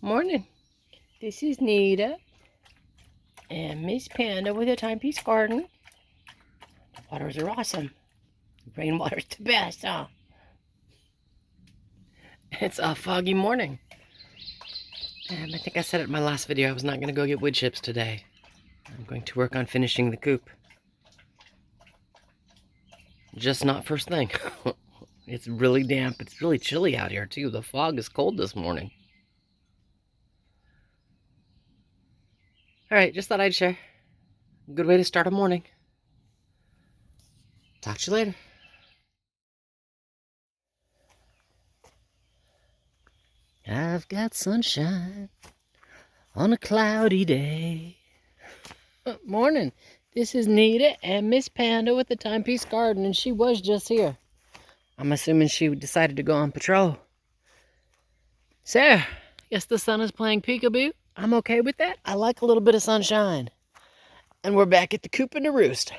Morning. This is Nita and Miss Panda with a Timepiece Garden. The waters are awesome. Rainwater's the best, huh? It's a foggy morning. I think I said it in my last video, I was not going to go get wood chips today. I'm going to work on finishing the coop. Just not first thing. It's really damp. It's really chilly out here, too. The fog is cold this morning. Alright, just thought I'd share. Good way to start a morning. Talk to you later. I've got sunshine on a cloudy day. Morning. This is Nita and Miss Panda with the Timepiece Garden, and she was just here. I'm assuming she decided to go on patrol. So, yes, the sun is playing peekaboo. I'm okay with that. I like a little bit of sunshine. And we're back at the coop and the roost.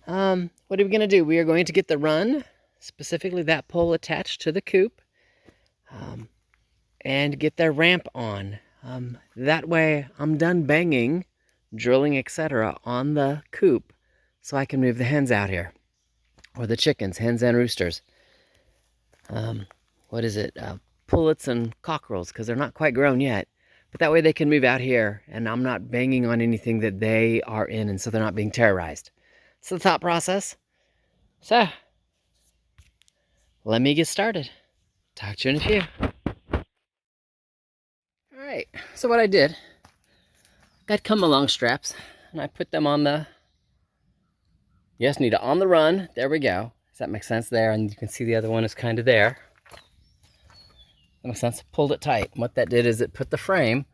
What are we going to do? We are going to get the run, specifically that pole attached to the coop, and get their ramp on. That way I'm done banging, drilling, etc. on the coop so I can move the hens out here. Or the chickens, hens and roosters. What is it? Pullets and cockerels, because they're not quite grown yet. But that way they can move out here, and I'm not banging on anything that they are in, and so they're not being terrorized. It's the thought process. So, let me get started. Talk to you in a few. Alright, so what I did, got come along straps, and I put them on the, yes, Nita, on the run. There we go. Does that make sense there? And you can see the other one is kind of there. That makes sense. Pulled it tight. And what that did is it put the frame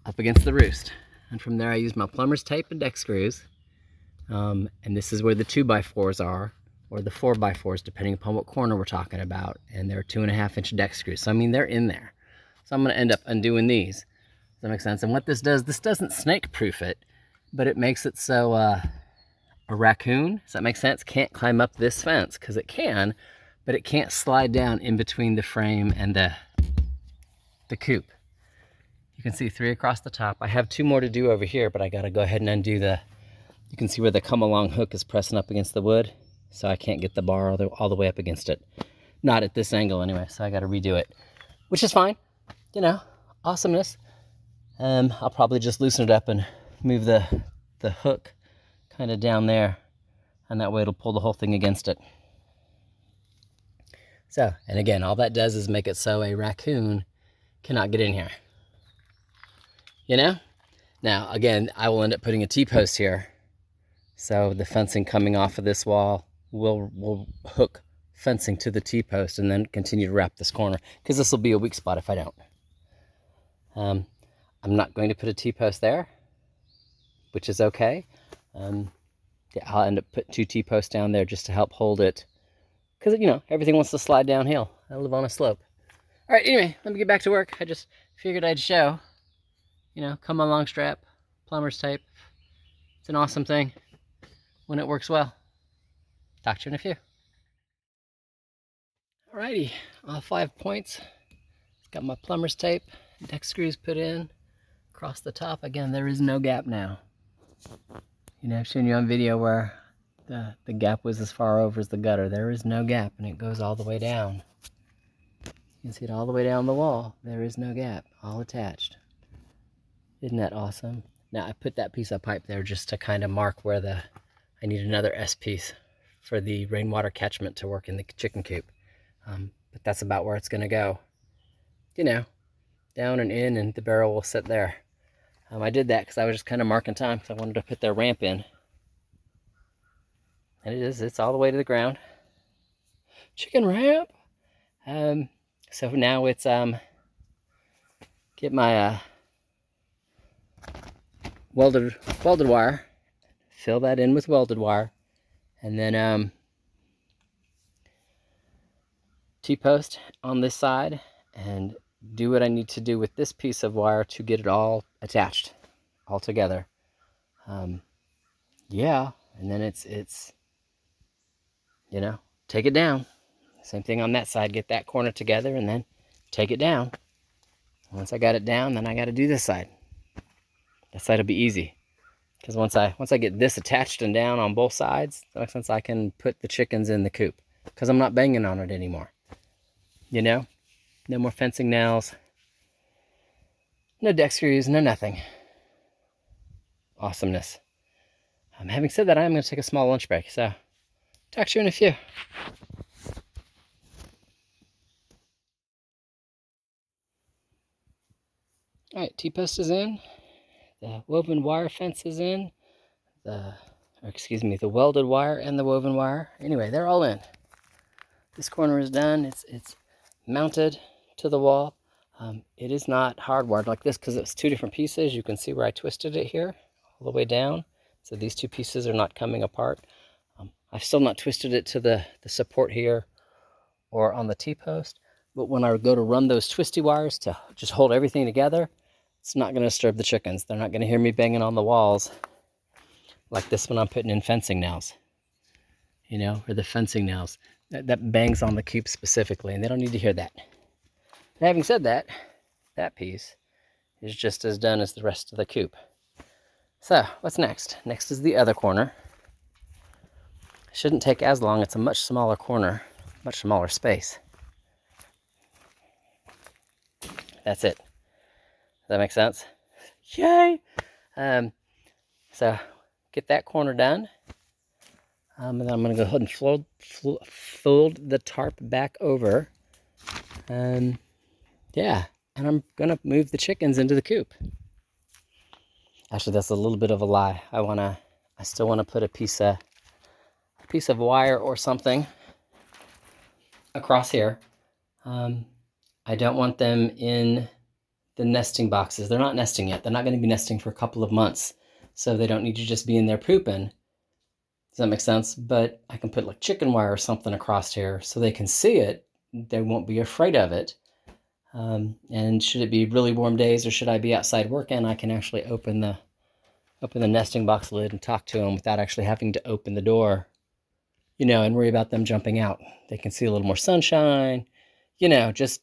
up against the roost. And from there I used my plumber's tape and deck screws. And this is where the 2x4s are, or the 4x4s, depending upon what corner we're talking about. And they're 2.5-inch deck screws. So I mean, they're in there. So I'm going to end up undoing these. Does that make sense? And what this does, this doesn't snake proof it, but it makes it so a raccoon, does that make sense, can't climb up this fence, because it can, but it can't slide down in between the frame and the coop. You can see 3 across the top. I have 2 more to do over here, but I got to go ahead and undo the, you can see where the come along hook is pressing up against the wood, so I can't get the bar all the way up against it. Not at this angle anyway, so I got to redo it, which is fine. You know, awesomeness. I'll probably just loosen it up and move the hook kind of down there, and that way it'll pull the whole thing against it. So, and again, all that does is make it so a raccoon cannot get in here. You know? Now, again, I will end up putting a T-post here, so the fencing coming off of this wall will hook fencing to the T-post and then continue to wrap this corner, because this will be a weak spot if I don't. I'm not going to put a T-post there, which is okay. Yeah, I'll end up putting 2 T-posts down there just to help hold it, because, you know, everything wants to slide downhill. I live on a slope. All right, anyway, let me get back to work. I just figured I'd show, you know, come along strap, plumber's tape. It's an awesome thing when it works well. Talk to you in a few. Alrighty, all 5 points. Got my plumber's tape, deck screws put in. Across the top, again, there is no gap now. You know, I've shown you on video where the gap was as far over as the gutter. There is no gap, and it goes all the way down. You can see it all the way down the wall. There is no gap, all attached. Isn't that awesome? Now, I put that piece of pipe there just to kind of mark where I need another S-piece for the rainwater catchment to work in the chicken coop. But that's about where it's going to go. You know, down and in, and the barrel will sit there. I did that because I was just kind of marking time because I wanted to put their ramp in. And it's all the way to the ground. Chicken ramp! So now it's, get my welded wire, fill that in with welded wire, and then T-post on this side, and do what I need to do with this piece of wire to get it all attached, all together. Yeah, and then it's, you know, take it down. Same thing on that side, get that corner together and then take it down. Once I got it down, then I got to do this side. This side will be easy. Because once I get this attached and down on both sides, that makes sense, I can put the chickens in the coop. Because I'm not banging on it anymore. You know? No more fencing nails. No deck screws, no nothing. Awesomeness. Having said that, I'm going to take a small lunch break. So, talk to you in a few. Alright, T-post is in. The woven wire fence is in. The welded wire and the woven wire. Anyway, they're all in. This corner is done. It's mounted to the wall. It is not hardwired like this because it's two different pieces. You can see where I twisted it here all the way down. So these two pieces are not coming apart. I've still not twisted it to the support here or on the T-post. But when I go to run those twisty wires to just hold everything together, it's not going to disturb the chickens. They're not going to hear me banging on the walls like this when I'm putting in fencing nails, you know, or the fencing nails. That bangs on the coop specifically, and they don't need to hear that. And having said that, that piece is just as done as the rest of the coop. So, what's next? Next is the other corner. Shouldn't take as long. It's a much smaller corner, much smaller space. That's it. Does that make sense? Yay! So, get that corner done. And then I'm going to go ahead and fold the tarp back over. Yeah, and I'm going to move the chickens into the coop. Actually, that's a little bit of a lie. I still want to put a piece of wire or something across here. I don't want them in the nesting boxes. They're not nesting yet. They're not going to be nesting for a couple of months. So they don't need to just be in there pooping. Does that make sense? But I can put like chicken wire or something across here so they can see it. They won't be afraid of it. And should it be really warm days or should I be outside working, I can actually open the nesting box lid and talk to them without actually having to open the door, you know, and worry about them jumping out. They can see a little more sunshine, you know, just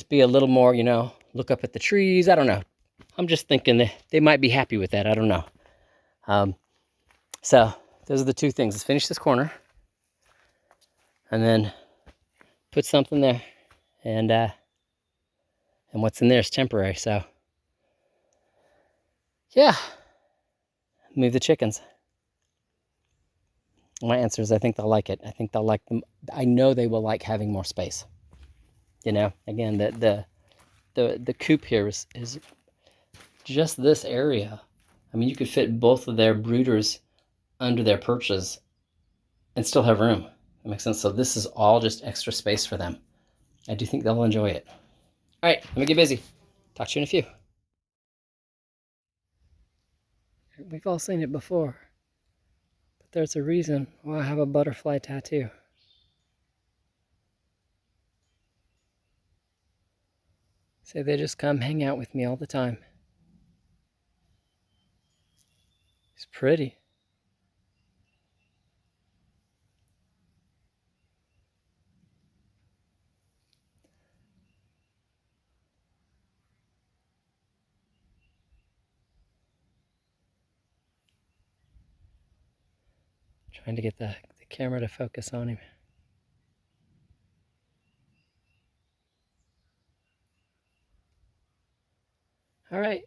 be a little more, you know, look up at the trees. I don't know. I'm just thinking that they might be happy with that. I don't know. So those are the two things. Let's finish this corner and then put something there, and what's in there is temporary. So yeah, move the chickens. My answer is I think they'll like it. I think they'll like them. I know they will like having more space. You know, again, the coop here is just this area. I mean, you could fit both of their brooders under their perches and still have room. That makes sense. So this is all just extra space for them. I do think they'll enjoy it. All right, let me get busy. Talk to you in a few. We've all seen it before, but there's a reason why I have a butterfly tattoo. Say they just come hang out with me all the time. It's pretty. Trying to get the camera to focus on him. All right.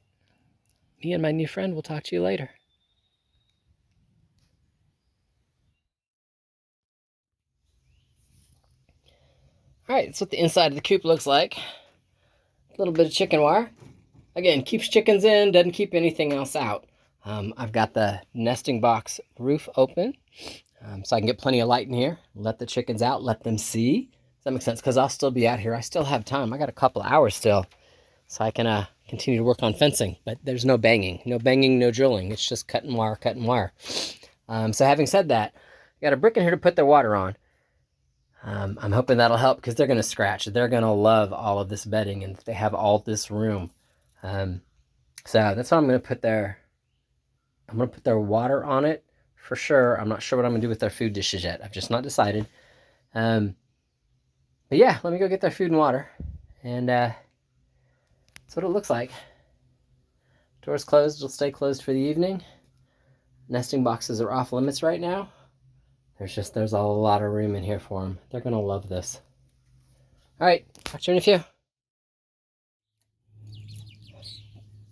Me and my new friend will talk to you later. All right, that's what the inside of the coop looks like. A little bit of chicken wire. Again, keeps chickens in, doesn't keep anything else out. I've got the nesting box roof open, so I can get plenty of light in here. Let the chickens out, let them see. Does that make sense? Because I'll still be out here. I still have time. I got a couple hours still, so I can continue to work on fencing. But there's no banging, no drilling. It's just cutting wire, cutting wire. So having said that, I got a brick in here to put their water on. I'm hoping that'll help because they're going to scratch. They're going to love all of this bedding and they have all this room. So that's what I'm going to put their water on it for sure. I'm not sure what I'm going to do with their food dishes yet. I've just not decided. But yeah, let me go get their food and water. And That's what it looks like. Door's closed, it'll stay closed for the evening. Nesting boxes are off limits right now. There's a lot of room in here for them. They're gonna love this. All right, talk to you in a few.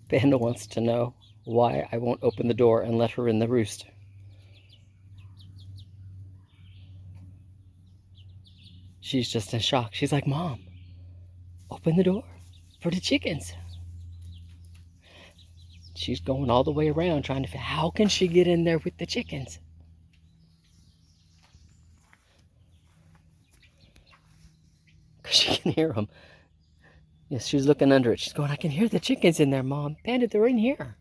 Panda wants to know why I won't open the door and let her in the roost. She's just in shock. She's like, Mom, open the door for the chickens. She's going all the way around trying to figure out how can she get in there with the chickens. Because she can hear them. Yes, she's looking under it. She's going, I can hear the chickens in there, Mom. Panda, they're in here.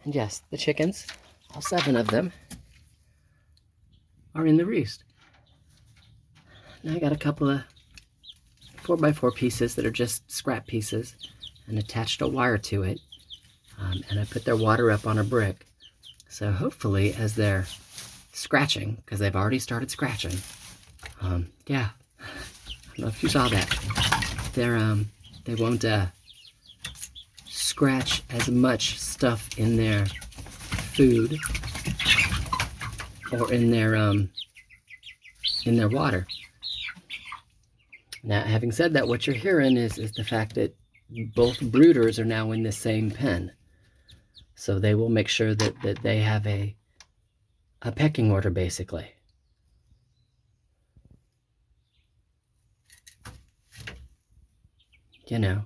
And yes, the chickens, all 7 of them, are in the roost. Now I got a couple of 4x4 pieces that are just scrap pieces and attached a wire to it. And I put their water up on a brick. So hopefully as they're scratching, because they've already started scratching, yeah, I don't know if you saw that, they won't scratch as much stuff in their food or in their water. Now, having said that, what you're hearing is the fact that both brooders are now in the same pen. So they will make sure that they have a pecking order, basically. You know.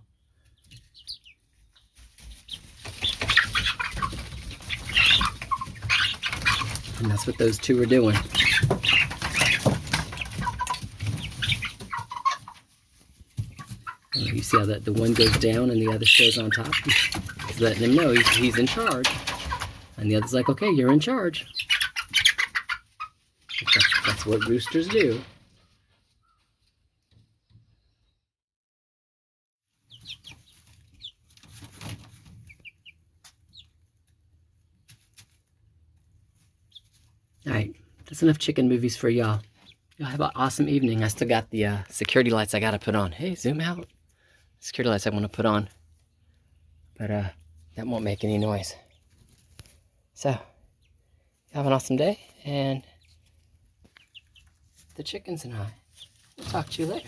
And that's what those 2 are doing. You see how the one goes down and the other stays on top? He's letting him know he's in charge. And the other's like, okay, you're in charge. That's what roosters do. Alright, that's enough chicken movies for y'all. Y'all have an awesome evening. I still got the security lights I gotta put on. Hey, zoom out. Security lights I want to put on. But that won't make any noise. So, have an awesome day, and the chickens and I will talk to you later.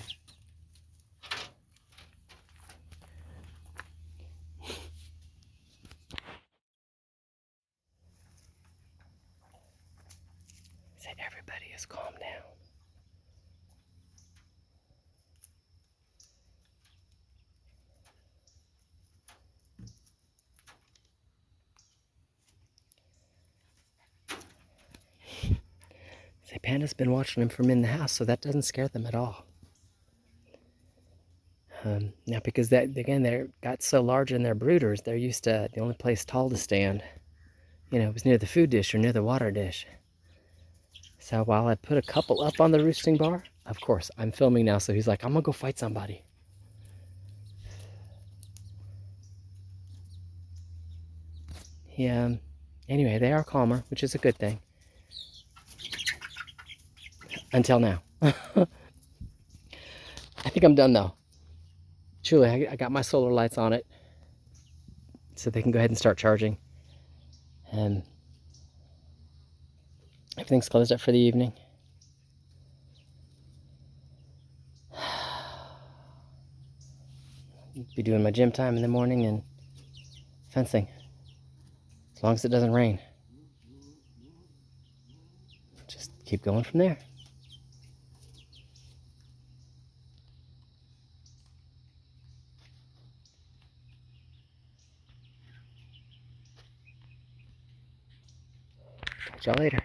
Say everybody is calm down. Say Panda's been watching them from in the house, so that doesn't scare them at all. Now, because they're got so large in their brooders, they're used to the only place tall to stand, was near the food dish or near the water dish. So while I put a couple up on the roosting bar, of course, I'm filming now, so he's like, I'm gonna go fight somebody. Yeah. Anyway, they are calmer, which is a good thing. Until now. I think I'm done though. Truly, I got my solar lights on it so they can go ahead and start charging. And everything's closed up for the evening. Be doing my gym time in the morning and fencing. As long as it doesn't rain. Just keep going from there. Catch y'all later.